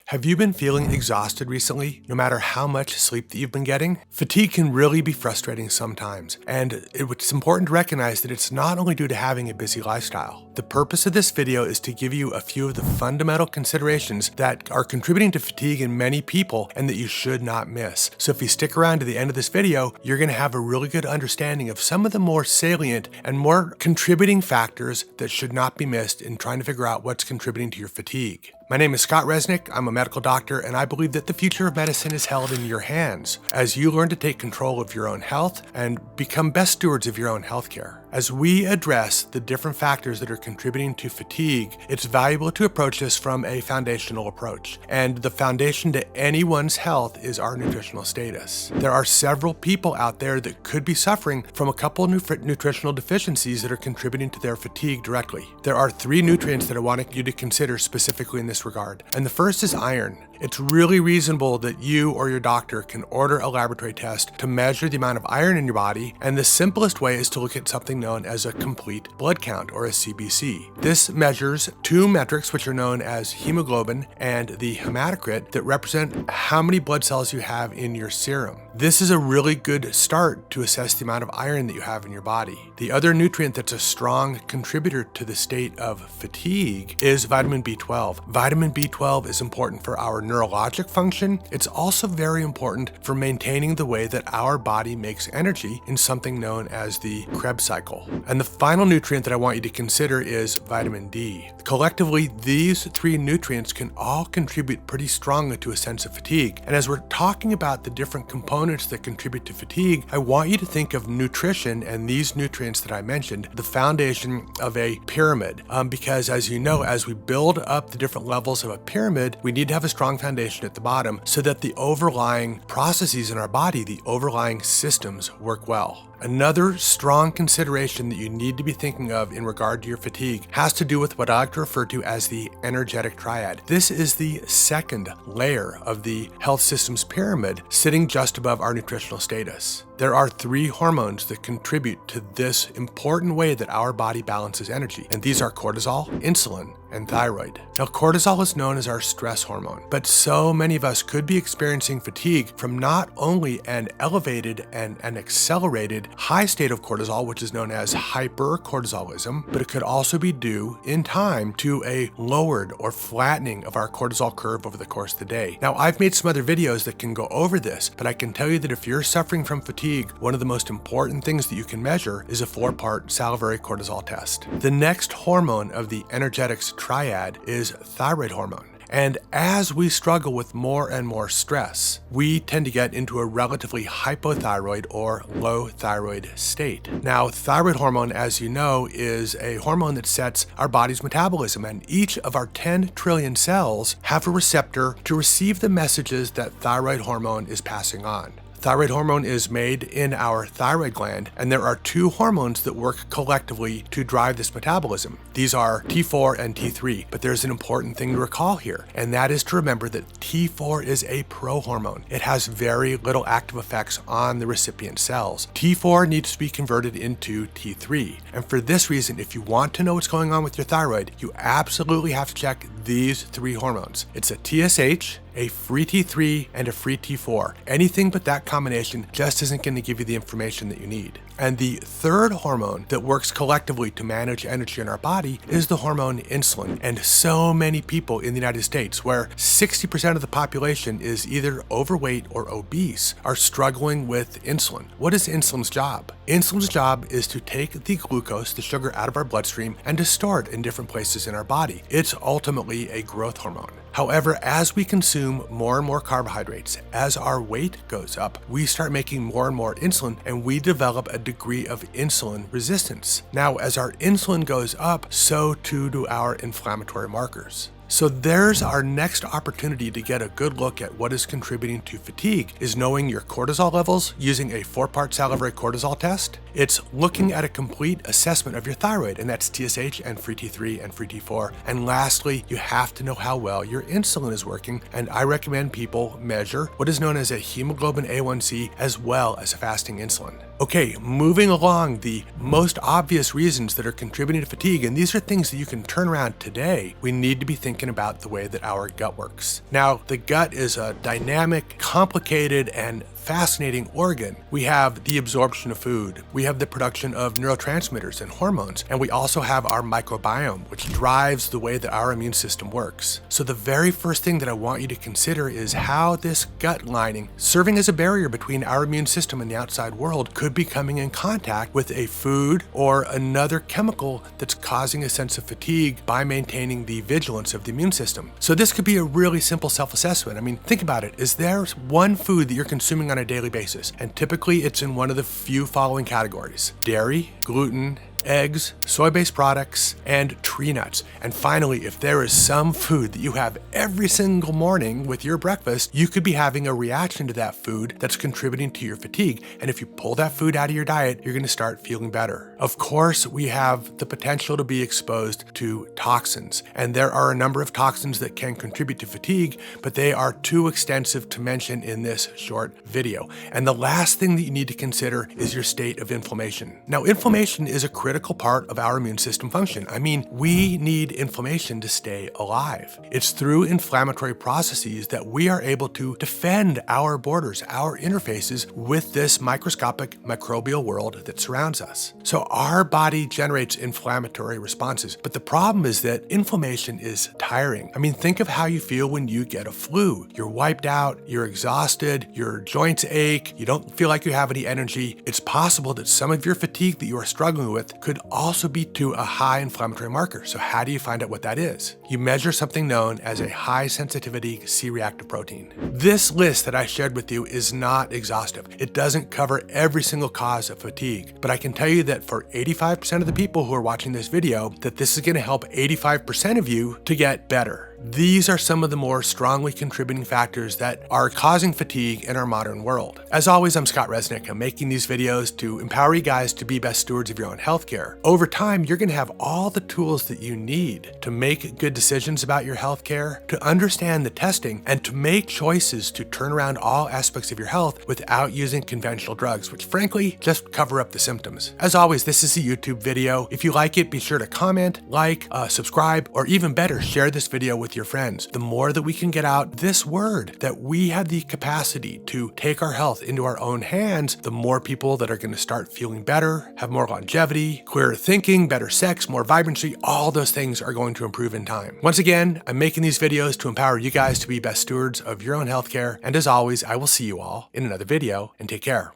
Have you been feeling exhausted recently, no matter how much sleep that you've been getting? Fatigue can really be frustrating sometimes, and it's important to recognize that it's not only due to having a busy lifestyle. The purpose of this video is to give you a few of the fundamental considerations that are contributing to fatigue in many people and that you should not miss. So if you stick around to the end of this video, you're going to have a really good understanding of some of the more salient and more contributing factors that should not be missed in trying to figure out what's contributing to your fatigue. My name is Scott Resnick. I'm a medical doctor, and I believe that the future of medicine is held in your hands as you learn to take control of your own health and become best stewards of your own healthcare. As we address the different factors that are contributing to fatigue, it's valuable to approach this from a foundational approach. And the foundation to anyone's health is our nutritional status. There are several people out there that could be suffering from a couple of nutritional deficiencies that are contributing to their fatigue directly. There are 3 nutrients that I want you to consider specifically in this regard. And the first is iron. It's really reasonable that you or your doctor can order a laboratory test to measure the amount of iron in your body, and the simplest way is to look at something known as a complete blood count, or a CBC. This measures 2 metrics which are known as hemoglobin and the hematocrit that represent how many blood cells you have in your serum. This is a really good start to assess the amount of iron that you have in your body. The other nutrient that's a strong contributor to the state of fatigue is vitamin B12. Vitamin B12 is important for our neurologic function. It's also very important for maintaining the way that our body makes energy in something known as the Krebs cycle. And the final nutrient that I want you to consider is vitamin D. Collectively, these 3 nutrients can all contribute pretty strongly to a sense of fatigue. And as we're talking about the different components that contribute to fatigue, I want you to think of nutrition and these nutrients that I mentioned, the foundation of a pyramid. Because as you know, as we build up the different levels of a pyramid, we need to have a strong foundation at the bottom so that the overlying processes in our body, the overlying systems, work well. Another strong consideration that you need to be thinking of in regard to your fatigue has to do with what I like to refer to as the energetic triad. This is the second layer of the health systems pyramid, sitting just above our nutritional status. There are 3 hormones that contribute to this important way that our body balances energy, and these are cortisol, insulin, and thyroid. Now, cortisol is known as our stress hormone, but so many of us could be experiencing fatigue from not only an elevated and an accelerated high state of cortisol, which is known as hypercortisolism, but it could also be due in time to a lowered or flattening of our cortisol curve over the course of the day. Now, I've made some other videos that can go over this, but I can tell you that if you're suffering from fatigue, one of the most important things that you can measure is a 4-part salivary cortisol test. The next hormone of the energetics triad is thyroid hormone. And as we struggle with more and more stress, we tend to get into a relatively hypothyroid or low thyroid state. Now, thyroid hormone, as you know, is a hormone that sets our body's metabolism, and each of our 10 trillion cells have a receptor to receive the messages that thyroid hormone is passing on. Thyroid hormone is made in our thyroid gland, and there are 2 hormones that work collectively to drive this metabolism. These are T4 and T3, but there's an important thing to recall here, and that is to remember that T4 is a prohormone. It has very little active effects on the recipient cells. T4 needs to be converted into T3, and for this reason, if you want to know what's going on with your thyroid, you absolutely have to check these 3 hormones. It's a TSH, a free T3, and a free T4. Anything but that combination just isn't going to give you the information that you need. And the third hormone that works collectively to manage energy in our body is the hormone insulin. And so many people in the United States, where 60% of the population is either overweight or obese, are struggling with insulin. What is insulin's job? Insulin's job is to take the glucose, the sugar, out of our bloodstream and to store it in different places in our body. It's ultimately a growth hormone. However, as we consume more and more carbohydrates, as our weight goes up, we start making more and more insulin, and we develop a degree of insulin resistance. Now, as our insulin goes up, so too do our inflammatory markers. So there's our next opportunity to get a good look at what is contributing to fatigue, is knowing your cortisol levels using a 4-part salivary cortisol test It's looking at a complete assessment of your thyroid, and that's TSH and free T3 and free T4. And lastly, you have to know how well your insulin is working, and I recommend people measure what is known as a hemoglobin A1C as well as fasting insulin. Okay, moving along, the most obvious reasons that are contributing to fatigue, and these are things that you can turn around today, we need to be thinking about the way that our gut works. Now, the gut is a dynamic, complicated, and fascinating organ. We have the absorption of food, we have the production of neurotransmitters and hormones, and we also have our microbiome, which drives the way that our immune system works. So the very first thing that I want you to consider is how this gut lining, serving as a barrier between our immune system and the outside world, could be coming in contact with a food or another chemical that's causing a sense of fatigue by maintaining the vigilance of the immune system. So this could be a really simple self-assessment. I mean, think about it. Is there one food that you're consuming on a daily basis? And typically it's in one of the few following categories: dairy, gluten, eggs, soy-based products, and tree nuts. And finally, if there is some food that you have every single morning with your breakfast, you could be having a reaction to that food that's contributing to your fatigue. And if you pull that food out of your diet, you're going to start feeling better. Of course, we have the potential to be exposed to toxins, and there are a number of toxins that can contribute to fatigue, but they are too extensive to mention in this short video. And the last thing that you need to consider is your state of inflammation. Now, inflammation is a critical part of our immune system function. I mean, we need inflammation to stay alive. It's through inflammatory processes that we are able to defend our borders, our interfaces with this microscopic microbial world that surrounds us. So our body generates inflammatory responses, but the problem is that inflammation is tiring. I mean, think of how you feel when you get a flu. You're wiped out, you're exhausted, your joints ache, you don't feel like you have any energy. It's possible that some of your fatigue that you are struggling with could also be to a high inflammatory marker. So how do you find out what that is? You measure something known as a high sensitivity C-reactive protein. This list that I shared with you is not exhaustive. It doesn't cover every single cause of fatigue, but I can tell you that for 85% of the people who are watching this video, that this is going to help 85% of you to get better. These are some of the more strongly contributing factors that are causing fatigue in our modern world. As always, I'm Scott Resnick. I'm making these videos to empower you guys to be best stewards of your own healthcare. Over time, you're going to have all the tools that you need to make good decisions about your healthcare, to understand the testing, and to make choices to turn around all aspects of your health without using conventional drugs, which frankly just cover up the symptoms. As always, this is a YouTube video. If you like it, be sure to comment, like, subscribe, or even better, share this video with your friends. The more that we can get out this word that we have the capacity to take our health into our own hands, the more people that are going to start feeling better, have more longevity, clearer thinking, better sex, more vibrancy, all those things are going to improve in time. Once again, I'm making these videos to empower you guys to be best stewards of your own healthcare, and as always, I will see you all in another video, and take care.